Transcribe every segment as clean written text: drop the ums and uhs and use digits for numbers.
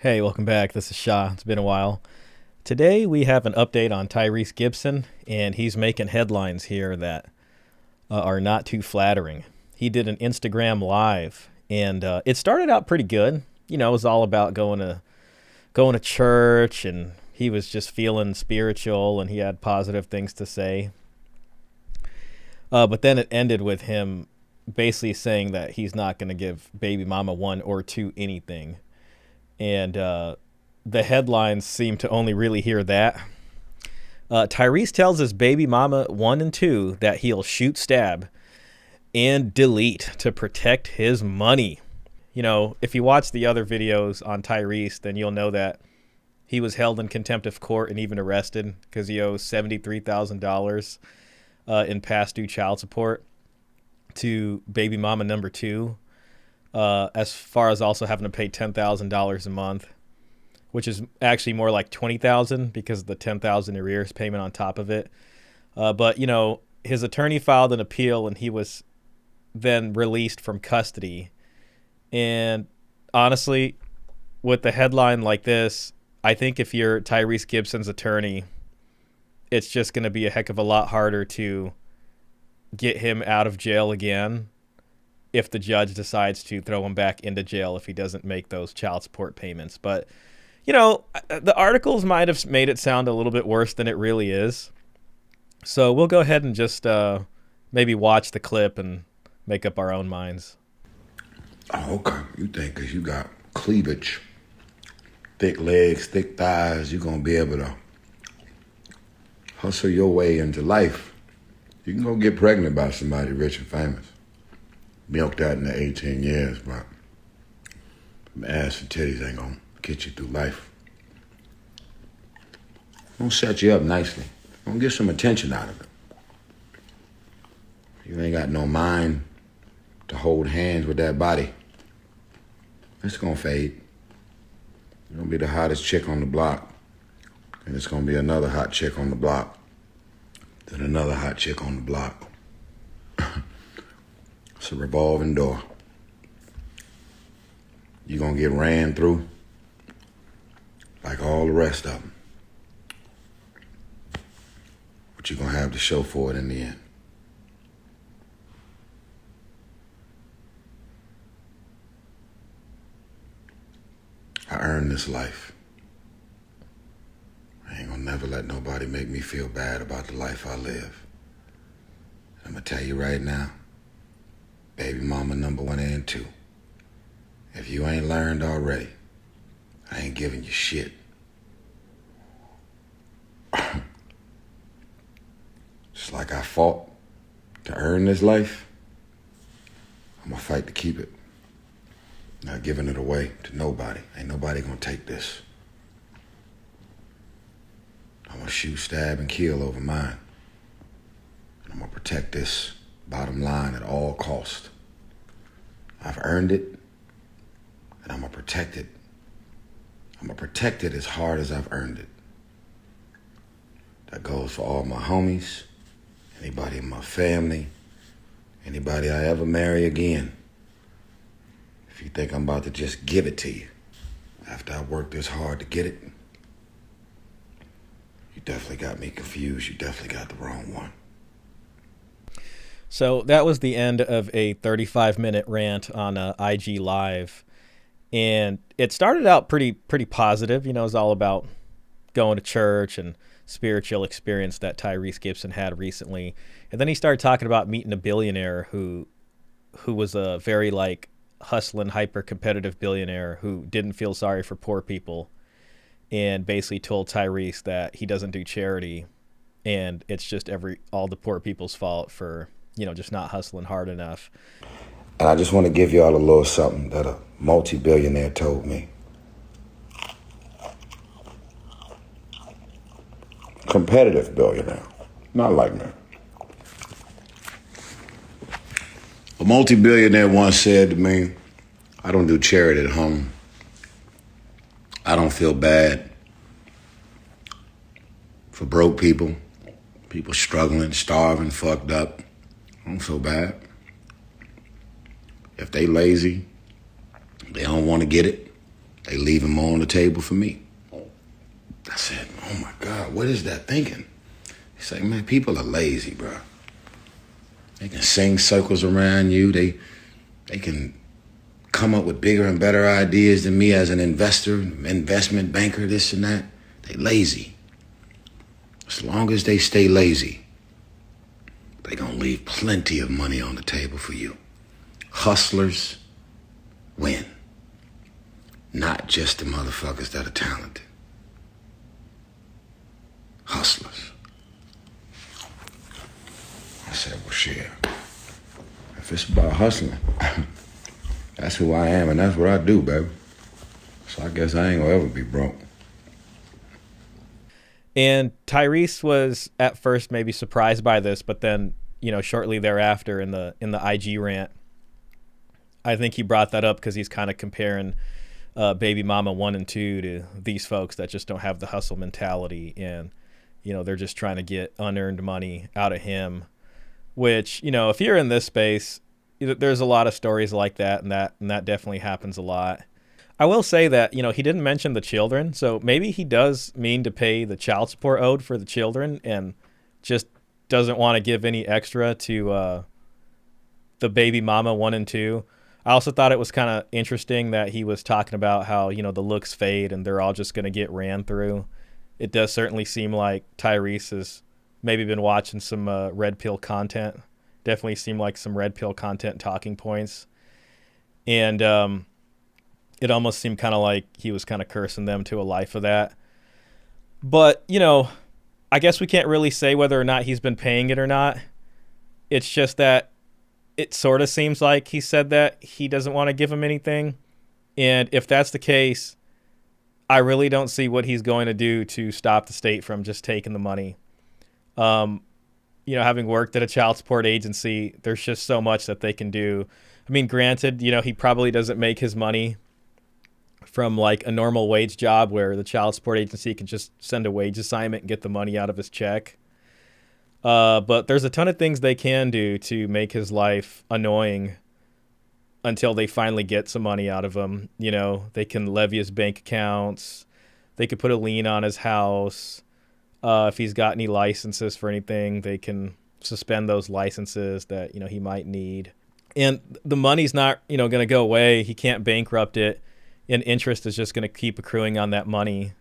Hey, welcome back. This is Shah. It's been a while. Today we have an update on Tyrese Gibson, and he's making headlines here that are not too flattering. He did an Instagram live, and it started out pretty good. It was all about going to church, and he was just feeling spiritual, and he had positive things to say. But then it ended with him basically saying that he's not going to give baby mama one or two anything, and the headlines seem to only really hear that. Tyrese tells his baby mama one and two that he'll shoot, stab, and delete to protect his money. If you watch the other videos on Tyrese, then you'll know that he was held in contempt of court and even arrested because he owes $73,000 in past due child support to baby mama number two, as far as also having to pay $10,000 a month, which is actually more like $20,000 because of the $10,000 arrears payment on top of it. But his attorney filed an appeal, and he was then released from custody. And honestly, with the headline like this, I think if you're Tyrese Gibson's attorney, it's just going to be a heck of a lot harder to get him out of jail again if the judge decides to throw him back into jail if he doesn't make those child support payments. But, the articles might have made it sound a little bit worse than it really is. So we'll go ahead and just maybe watch the clip and make up our own minds. Oh, okay. You think because you got cleavage, thick legs, thick thighs, you're going to be able to hustle your way into life. You can go get pregnant by somebody rich and famous. Milk that in the 18 years, but ass and titties ain't going to get you through life. Gonna set you up nicely. Gonna get some attention out of it. You ain't got no mind to hold hands with that body. It's gonna fade. You're gonna be the hottest chick on the block. And it's gonna be another hot chick on the block. Then another hot chick on the block. It's a revolving door. You're gonna get ran through like all the rest of them. But you're gonna have to show for it in the end. I earned this life. I ain't gonna never let nobody make me feel bad about the life I live. I'm gonna tell you right now, baby mama number one and two, if you ain't learned already, I ain't giving you shit. Just like I fought to earn this life, I'm gonna fight to keep it. Not giving it away to nobody. Ain't nobody gonna take this. I'm gonna shoot, stab, and kill over mine. And I'm gonna protect this bottom line at all cost. I've earned it, and I'm gonna protect it. I'm gonna protect it as hard as I've earned it. That goes for all my homies, anybody in my family, anybody I ever marry again. If you think I'm about to just give it to you after I worked this hard to get it, you definitely got me confused. You definitely got the wrong one. So that was the end of a 35-minute rant on IG Live. And it started out pretty positive. It was all about going to church and spiritual experience that Tyrese Gibson had recently. And then he started talking about meeting a billionaire who was a very hustling, hyper competitive billionaire who didn't feel sorry for poor people, and basically told Tyrese that he doesn't do charity and it's just all the poor people's fault for, just not hustling hard enough. And I just want to give y'all a little something that a multi-billionaire told me. Competitive billionaire, not like me. A multi-billionaire once said to me, I don't do charity at home. I don't feel bad for broke people struggling, starving, fucked up. I don't feel bad. If they lazy, they don't want to get it, They leave him on the table for me. I said, oh my God, what is that thinking? He's like, man, people are lazy, bro. They can sing circles around you. They can come up with bigger and better ideas than me as an investor, investment banker, this and that. They lazy. As long as they stay lazy, they gonna leave plenty of money on the table for you. Hustlers win. Not just the motherfuckers that are talented. Hustlers. I said, well, shit. If it's about hustling, that's who I am and that's what I do, baby. So I guess I ain't gonna ever be broke. And Tyrese was at first maybe surprised by this, but then, shortly thereafter in the IG rant, I think he brought that up because he's kind of comparing baby mama 1 and 2 to these folks that just don't have the hustle mentality, and they're just trying to get unearned money out of him, which, if you're in this space, there's a lot of stories like that, and that definitely happens a lot. I will say that, he didn't mention the children, so maybe he does mean to pay the child support owed for the children and just doesn't want to give any extra to the baby mama 1 and 2. I also thought it was kind of interesting that he was talking about how, the looks fade and they're all just going to get ran through. It does certainly seem like Tyrese has maybe been watching some red pill content. Definitely seemed like some red pill content talking points. And it almost seemed kind of like he was kind of cursing them to a life of that. But, I guess we can't really say whether or not he's been paying it or not. It's just that it sort of seems like he said that he doesn't want to give him anything. And if that's the case, I really don't see what he's going to do to stop the state from just taking the money. Having worked at a child support agency, there's just so much that they can do. I mean, granted, he probably doesn't make his money from like a normal wage job where the child support agency can just send a wage assignment and get the money out of his check. But there's a ton of things they can do to make his life annoying until they finally get some money out of him. They can levy his bank accounts. They could put a lien on his house. If he's got any licenses for anything, they can suspend those licenses that, he might need. And the money's not, going to go away. He can't bankrupt it. And interest is just going to keep accruing on that money.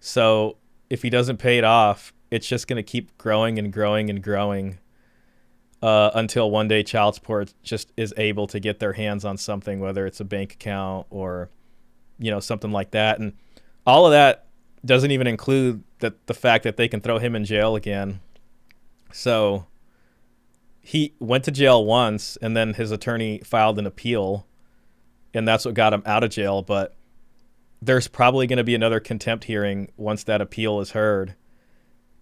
So if he doesn't pay it off, it's just going to keep growing and growing and growing until one day child support just is able to get their hands on something, whether it's a bank account or, something like that. And all of that doesn't even include the fact that they can throw him in jail again. So he went to jail once, and then his attorney filed an appeal, and that's what got him out of jail. But there's probably going to be another contempt hearing once that appeal is heard.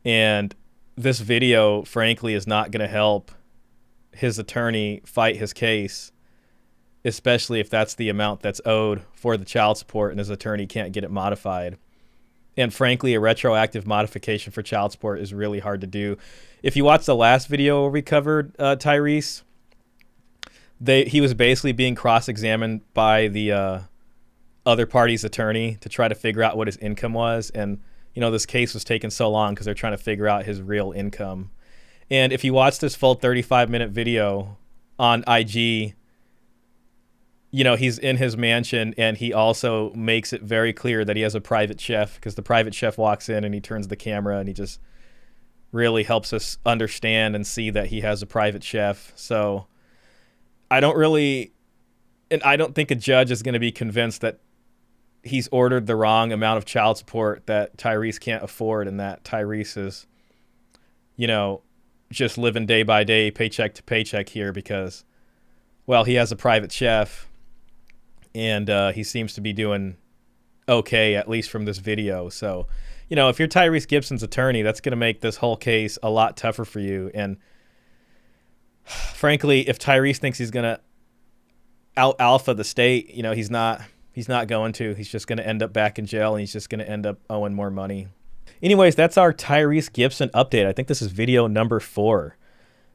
And this video, frankly, is not going to help his attorney fight his case, especially if that's the amount that's owed for the child support and his attorney can't get it modified. And frankly, a retroactive modification for child support is really hard to do. If you watch the last video where we covered Tyrese, he was basically being cross-examined by the other party's attorney to try to figure out what his income was. And, this case was taking so long because they're trying to figure out his real income. And if you watch this full 35-minute video on IG, he's in his mansion, and he also makes it very clear that he has a private chef, because the private chef walks in and he turns the camera and he just really helps us understand and see that he has a private chef. So I don't think a judge is going to be convinced that he's ordered the wrong amount of child support that Tyrese can't afford, and that Tyrese is, just living day by day, paycheck to paycheck here because, well, he has a private chef, and he seems to be doing okay, at least from this video. So, if you're Tyrese Gibson's attorney, that's going to make this whole case a lot tougher for you. And frankly, if Tyrese thinks he's going to out-alpha the state, he's not going to. He's just going to end up back in jail, and he's just going to end up owing more money. Anyways, that's our Tyrese Gibson update. I think this is video number 4.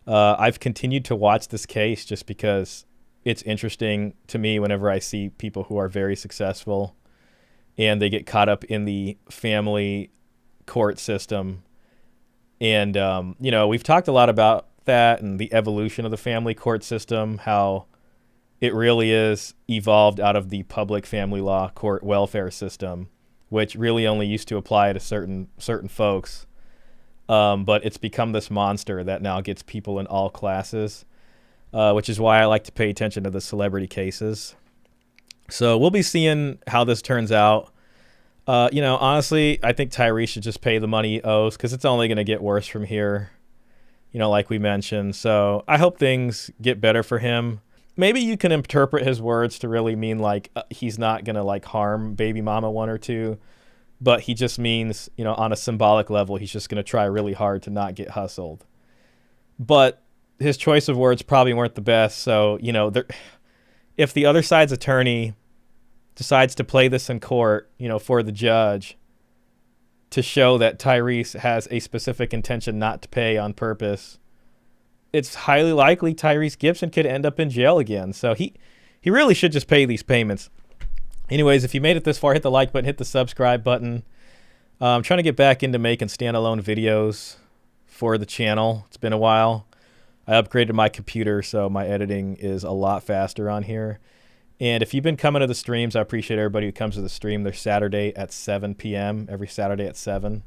I've continued to watch this case just because it's interesting to me whenever I see people who are very successful and they get caught up in the family court system. And, we've talked a lot about that and the evolution of the family court system, how it really is evolved out of the public family law court welfare system, which really only used to apply to certain folks. But it's become this monster that now gets people in all classes, which is why I like to pay attention to the celebrity cases. So we'll be seeing how this turns out. Honestly, I think Tyrese should just pay the money he owes because it's only going to get worse from here, like we mentioned. So I hope things get better for him. Maybe you can interpret his words to really mean like he's not going to like harm baby mama one or two, but he just means, on a symbolic level, he's just going to try really hard to not get hustled. But his choice of words probably weren't the best. So, if the other side's attorney decides to play this in court, for the judge to show that Tyrese has a specific intention not to pay on purpose, it's highly likely Tyrese Gibson could end up in jail again. So he really should just pay these payments. Anyways, if you made it this far, hit the like button, hit the subscribe button. I'm trying to get back into making standalone videos for the channel. It's been a while. I upgraded my computer, so my editing is a lot faster on here. And if you've been coming to the streams, I appreciate everybody who comes to the stream. They're Saturday at 7 p.m., every Saturday at 7.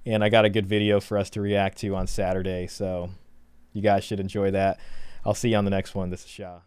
And I got a good video for us to react to on Saturday, so you guys should enjoy that. I'll see you on the next one. This is Shah.